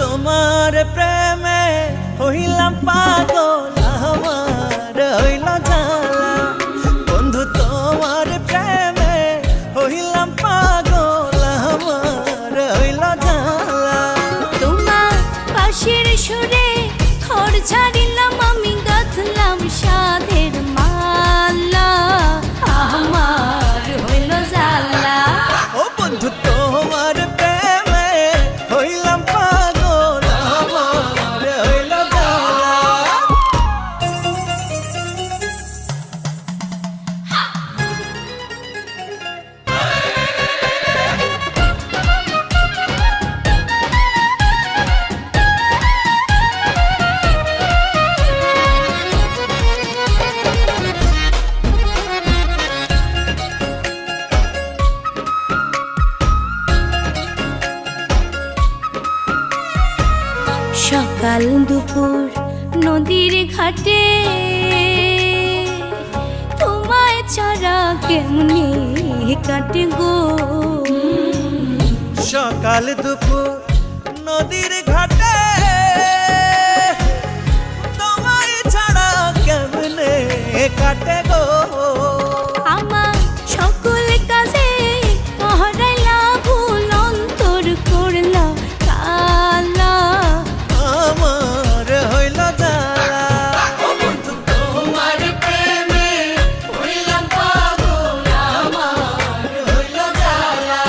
তোমার প্রেমে হইলাম পাগল, আমার হইল জ্বালা। বন্ধু তোমার প্রেমে হইলাম পাগল, আমার হইল জ্বালা। তোমার পাশের সুরে খড় ছাড়িলাম, আমি গাঁথলাম সাধের মালা, আমার হইল জ্বালা। ও বন্ধু তোমার প্রেমে হইলাম পাগল, আমার হইল জ্বালা। সকাল দুপুর নদীর ঘাটে তোমায় ছাড়া কেমনি কাটে গো। সকাল দুপুর নদীর ঘাটে তোমায় ছাড়া কেমনে কাটে গো। আমার সকল কাজে হারাইলা, ভুল অন্তর করলা কালা, আমার হইল জ্বালা। ও বন্ধু তোমার প্রেমে হইলাম পাগল, আমার হইল জ্বালা।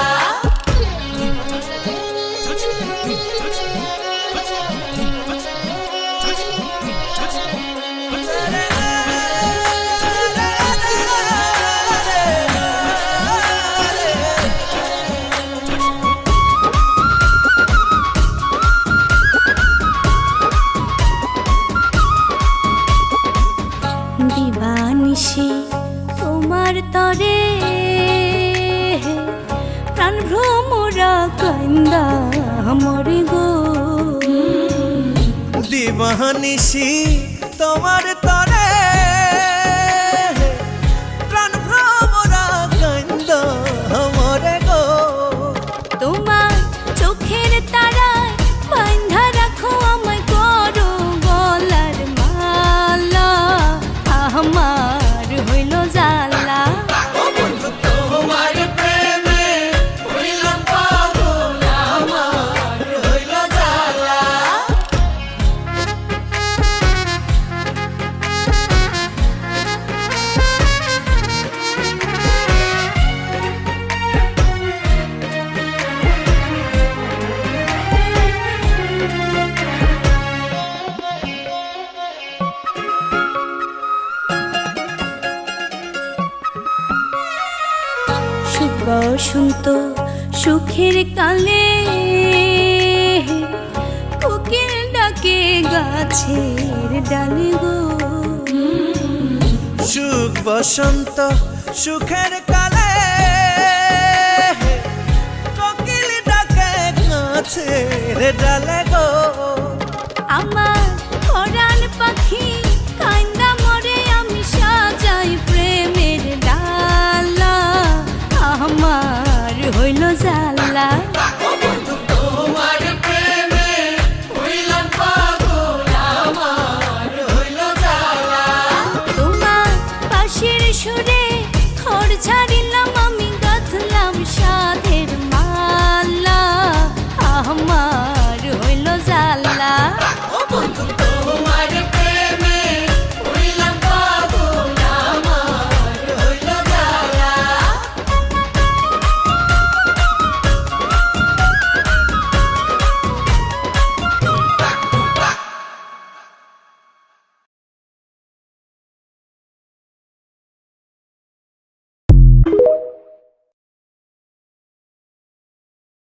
দিবানিশি তোমার তরে প্রাণ ভ্রমরা কান্দা মরে গো। দিবানিশি তোমার তরে প্রাণ ভ্রমরা কান্দ মরে গো। তোমার চোখের তারায় বাঁধা রাখো আমায়, করো গলার মালা, আমার হইল জ্বালা। ও বন্ধু তোমার প্রেমে হইলাম পাগল, আমার হইল জ্বালা। সুখ বসন্ত সুখের কালে কোকিল ডাকে গাছের ডালে গো। সুখ বসন্ত সুখের কালে কোকিল ডাকে গাছের ডালে